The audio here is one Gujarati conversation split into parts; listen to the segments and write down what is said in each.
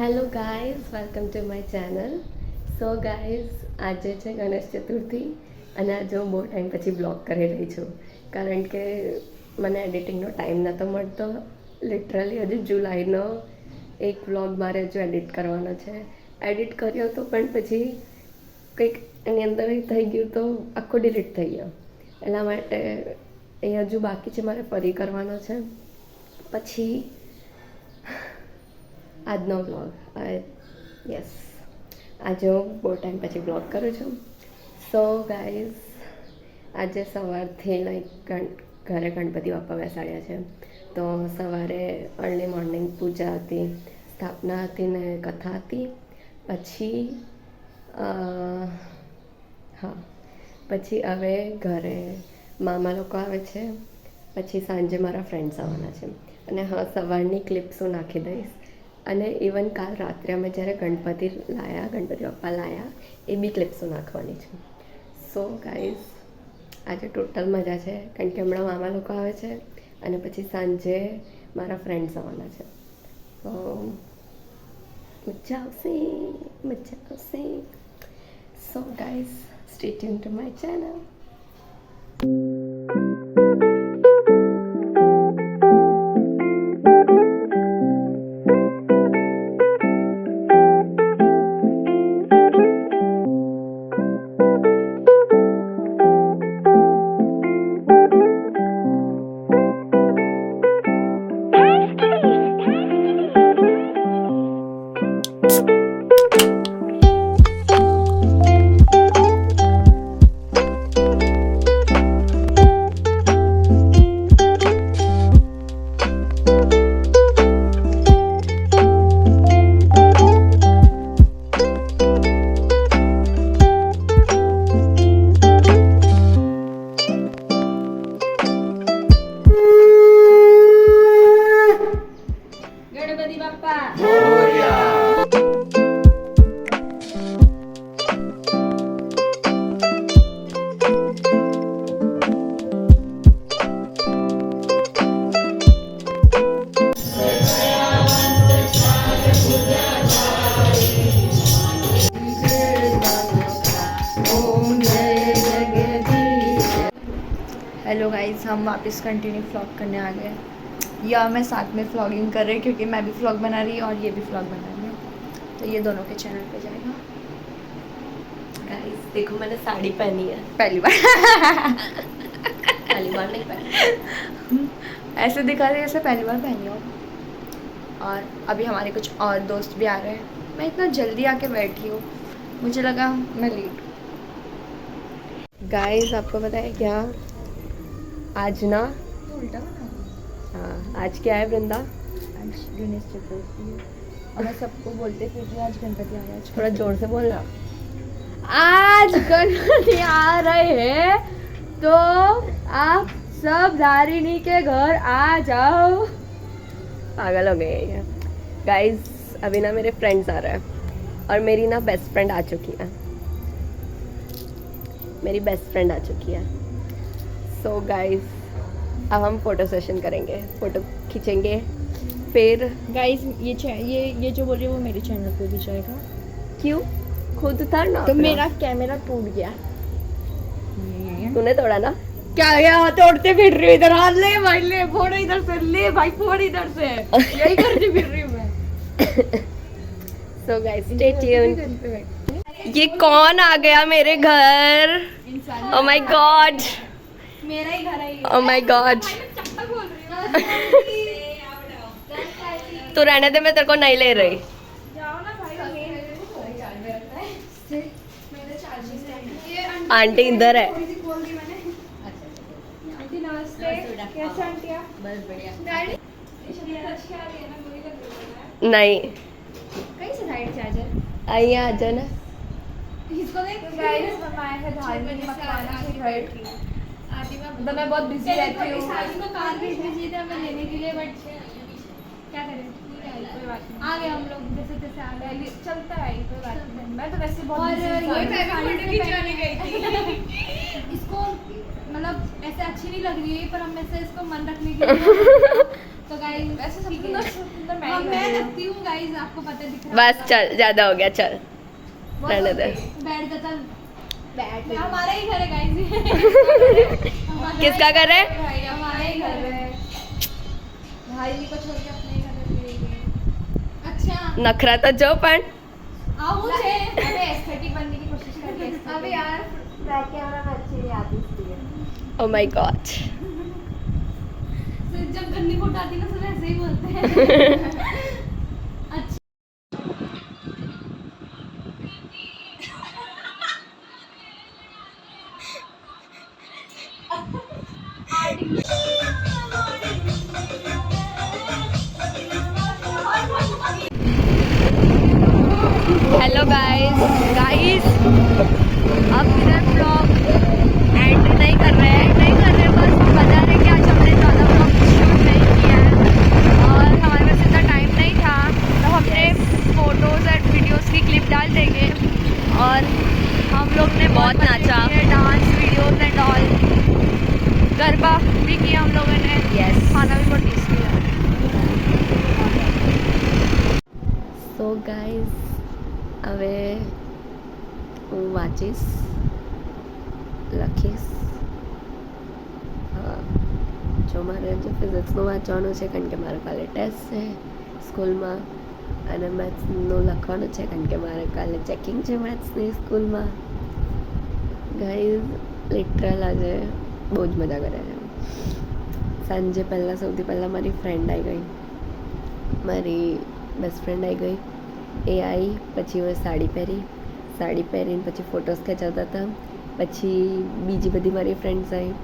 Hello guys, welcome to my channel. So guys, આજે છે ગણેશ ચતુર્થી અને આજે હું બહુ ટાઈમ પછી બ્લોગ કરી રહી છું કારણ કે મને એડિટિંગનો ટાઈમ નહોતો મળતો. લિટરલી હજુ જુલાઈનો એક વ્લોગ મારે હજુ એડિટ કરવાનો છે. એડિટ કર્યો હતો પણ પછી કંઈક એની અંદર થઈ ગયું તો આખો ડિલીટ થઈ ગયો. એટલા માટે એ હજુ બાકી છે, મારે ફરી કરવાનો છે. પછી આજનો વ્લોગ યસ, આજે હું બહુ ટાઈમ પછી વ્લોગ કરું છું. સો ગાઈઝ, આજે સવારથી લાઈક ઘરે ગણપતિ બાપ્પા બેસાડ્યા છે. તો સવારે અર્લી મોર્નિંગ પૂજા હતી, સ્થાપના હતી ને કથા હતી. પછી પછી હવે ઘરે મામા લોકો આવે છે. પછી સાંજે મારા ફ્રેન્ડ્સ આવવાના છે. અને સવારની ક્લિપ્સ હું નાખી દઈશ. અને ઇવન કાલ રાત્રે અમે જ્યારે ગણપતિ બાપ્પા લાયા એ બી ક્લિપ્સો નાખવાની છે. સો ગાઈઝ, આજે ટોટલ મજા છે કારણ કે હમણાં મામા લોકો આવે છે અને પછી સાંજે મારા ફ્રેન્ડ્સ આવવાના છે. તો મજા આવશે. So guys, stay tune to my channel. Hello guys, हम वापस कंटिन्यू व्लॉग करने आ गए. या मैं साथ में व्लॉगिंग कर रही क्योंकि मैं भी व्लॉग बना रही हूँ और ये भी व्लॉग बना रही हूँ. तो ये दोनों के चैनल पे जाएगा. गाइस देखो, मैंने साड़ी पहनी है पहली बार. पहली बार नहीं पहनी, ऐसे दिखा रही है जैसे पहली बार पहनी हो. और अभी हमारे कुछ और दोस्त भी आ रहे हैं. मैं इतना जल्दी आके बैठी हूँ, मुझे लगा मैं लेट. गाइस आपको पता है क्या आज ना? उल्टा हाँ, आज क्या है वृंदा? आज गणेश चतुर्थी है और मैं सबको बोलते फिर भी आज गणपति आ रहा है. थोड़ा जोर से बोलना. आज गणपति आ रहे हैं तो आप सब धारिणी के घर आ जाओ. पागल हो गए हैं गाइस. अभी ना मेरे फ्रेंड्स आ रहे हैं और मेरी ना बेस्ट फ्रेंड आ चुकी है. मेरी बेस्ट फ्रेंड आ चुकी है. सो गाइस, अब हम फोटो सेशन करेंगे, फोटो खींचेंगे. फिर गाइस ये जो बोल रही है वो मेरे चैनल पे भी जाएगा. क्यों? खुद था ना तो अपना. मेरा कैमरा टूट गया. तूने तोड़ा ना? क्या यहाँ तोड़ते फिर रही इधर. हाथ ले भाई, ले फोड़ इधर से, ले भाई फोड़ इधर से. यही करती फिर रही हूँ मैं. So guys, stay tune. ये कौन आ गया मेरे घर? ओह माय गॉड, मेरा ही घर है. Oh my God. तू रहने दे, मैं तेरे को नहीं ले रही. जाओ ना भाई. आंटी इधर है. आंटी नमस्ते. कैसे आंटी आप? बस बढ़िया. नहीं नहीं, कहीं से साइड चार्जर आइए आ जाओ ना. इसको देख. गाइस हम आए हैं धार्मिक मकान के घर. तो मैं बहुत बिजी रहती हूँ. कार भी बिजी थे हमें लेने के लिए, बट क्या करें, कोई बात नहीं. आ गए हम लोग जैसे तैसे आ गए. चलता है, कोई बात नहीं. मैं तो वैसे बहुत इसको मतलब ऐसे अच्छी नहीं लग रही है पर हम ऐसे इसको मन रखने के लिए. तो गाइस वैसे सब सुंदर मैं लगती हूँ गाइस, आपको पता दिख रहा बस चल, ज़्यादा हो गया, चल रहने दे। बैठ जा, चल बैठ। हमारा ही घर है गाइस। किसका घर है? भाई हमारा ही घर है। भाई को छोड़ के अपने ही घर में रहेंगे। अच्छा नखरा तो जो पण आओ मुझे अबे एस्थेटिक बनने की कोशिश कर रही है। अबे यार बैक कैमरा में अच्छी नहीं आती इसलिए। Oh my God. जब गंदी फोटो आती है ना सब ऐसे ही बोलते हैं। अच्छा हेलो गाइस अब फिर ब्लॉग एंड नहीं कर रहे हैं, बस बता रहे कि आज हमने ज़्यादा ब्लॉग शूट नहीं किया है और हमारे पास इतना टाइम नहीं था, तो हमने फोटोज़ और वीडियोस की क्लिप डाल देंगे। और हम लोग ने बहुत नाचा, dance videos and all, garba भी किया हम लोगों ने। यस, खाना भी बहुत टेस्टी है। सो गाइस હવે હું વાંચીશ, લખીશ. જો મારે જે ફિઝિક્સનું વાંચવાનું છે કારણ કે મારે કાલે ટેસ્ટ છે સ્કૂલમાં, અને મેથ્સનું લખવાનું છે કારણ કે મારે કાલે ચેકિંગ છે મેથ્સની સ્કૂલમાં. ગાઈઝ લિટરલ આજે બહુ જ મજા કરે છે. સાંજે સૌથી પહેલાં મારી ફ્રેન્ડ આવી ગઈ, મારી બેસ્ટ ફ્રેન્ડ આવી ગઈ. એ આવી પછી મેં સાડી પહેરીને પછી ફોટોસ ખેંચાવતા હતા. પછી બીજી બધી મારી ફ્રેન્ડ્સ આવી,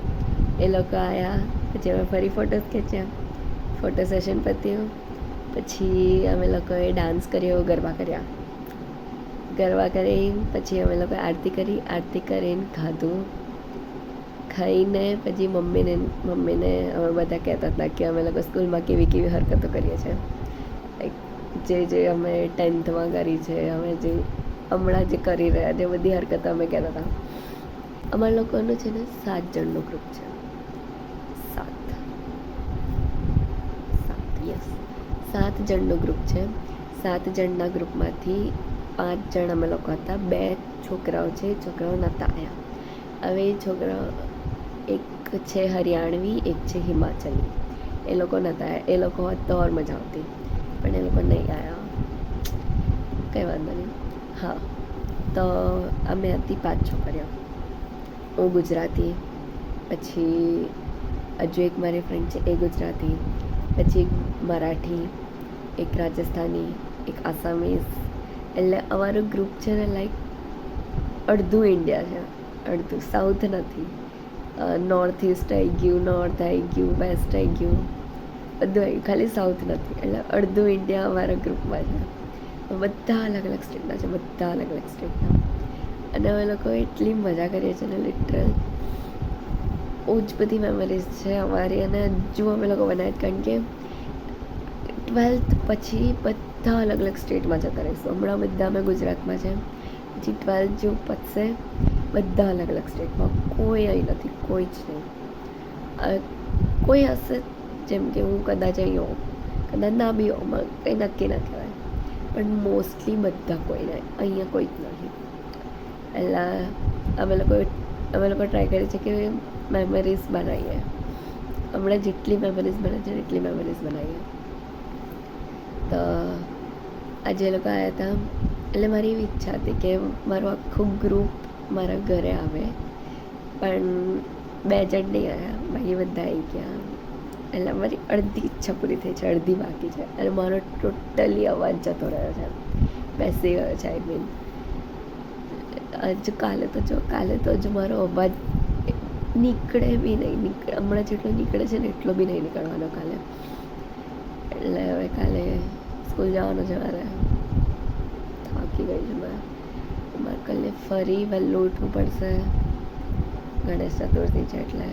એ લોકો આવ્યા, પછી અમે ફરી ફોટોસ ખેંચ્યા. ફોટો સેશન પત્યું, પછી અમે લોકોએ ડાન્સ કર્યો, ગરબા કરીને પછી અમે લોકોએ આરતી કરીને ખાધું. ખાઈને પછી મમ્મીને અમે બધા કહેતા હતા કે અમે લોકો સ્કૂલમાં કેવી હરકતો કરીએ છીએ, જે અમે 10th કરી છે, અમે જે હમણાં જે કરી રહ્યા જે બધી હરકતો અમે કહેતા હતા. અમારા લોકોનું છે ને 7 જણનું ગ્રુપ છે. 7 જણનું ગ્રુપ છે. 7 જણના ગ્રુપમાંથી 5 જણ અમે લોકો હતા. 2 છોકરાઓ છે, છોકરાઓ નહોતા આવ્યા. હવે એ છોકરાઓ, એક છે હરિયાણવી, એક છે હિમાચલી, એ લોકો નહોતા આવ્યા. એ લોકો હોત તો ઓર મજા આવતી, પણ એ લોકો નહીં આવ્યા. કંઈ વાંધો નહીં. હા, તો અમે હતી 5 છોકરીઓ. હું ગુજરાતી, પછી હજુ એક મારી ફ્રેન્ડ છે એ ગુજરાતી, પછી એક મરાઠી, એક રાજસ્થાની, એક આસામીઝ. એટલે અમારું ગ્રુપ છે ને લાઈક અડધું ઇન્ડિયા છે, અડધું સાઉથ નથી. નોર્થ ઇસ્ટ આવી ગયું, નોર્થ આવી ગયું, વેસ્ટ આવી ગયું, બધું આવી ગયું, ખાલી સાઉથ નથી. એટલે અડધું ઇન્ડિયા અમારા ગ્રુપમાં છે. બધા અલગ અલગ સ્ટેટના. અને અમે લોકો એટલી મજા કરીએ છીએ ને, લિટરલ બહુ જ બધી મેમરીઝ છે અમારી. અને હજુ અમે લોકો બનાવીએ, કારણ કે 12th પછી બધા અલગ અલગ સ્ટેટમાં જતા રહીશું. હમણાં બધા અમે ગુજરાતમાં છે, પછી 12th જેવું પતશે બધા અલગ અલગ સ્ટેટમાં. કોઈ અહીં નથી, કોઈ જ નહીં. કોઈ હશે જેમ કે હું કદાચ અહીં હોઉં, કદાચ ના બી હોઉં, કંઈ નક્કી ના કહેવાય, પણ મોસ્ટલી બધા કોઈ નહીં, અહીંયા કોઈ જ નથી. એટલે અમે લોકો ટ્રાય કરીએ છીએ કે મેમરીઝ બનાવીએ. હમણાં જેટલી મેમરીઝ બને છે એટલી મેમરીઝ બનાવીએ. તો આજે એ લોકો આવ્યા હતા, એટલે મારી એવી ઈચ્છા હતી કે મારું આખું ગ્રુપ મારા ઘરે આવે, પણ 2 જણ નહીં આવ્યા, બાકી બધા આવી ગયા. એટલે મારી અડધી ઈચ્છા પૂરી થઈ છે, અડધી બાકી છે. અને મારો ટોટલી અવાજ જતો રહ્યો છે, બેસી ગયો છે. આઈ મીન કાલે તો હજુ મારો અવાજ નીકળે બી નહીં, હમણાં જેટલો નીકળે છે ને એટલો બી નહીં નીકળવાનો કાલે. એટલે હવે કાલે સ્કૂલ જવાનું છે મારે, થાકી ગઈ છું મારે કાલે ફરી વહેલું ઉઠવું પડશે. ગણેશ ચતુર્થી છે એટલે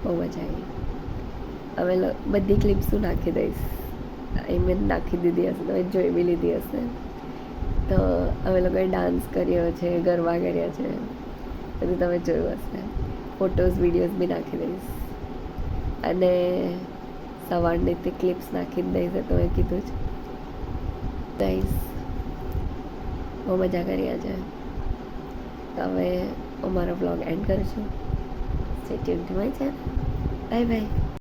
બહુ મજા આવી. હવે બધી ક્લિપ્સું નાખી દઈશ, મેં નાખી દીધી હશે, તમે જોઈ બી લીધી હશે. તો અમે લોકોએ ડાન્સ કર્યો છે, ગરબા કર્યા છે, બધું તમે જોયું હશે. ફોટોઝ વિડીયોઝ બી નાખી દઈશ. અને સવારની તે ક્લિપ્સ નાખી જ દઈશ તો મેં કીધું જ ગાઈસ બહુ મજા કરી આજે. હવે અમારો વ્લોગ એન્ડ કરું છું. Stay tune to my channel. Bye bye.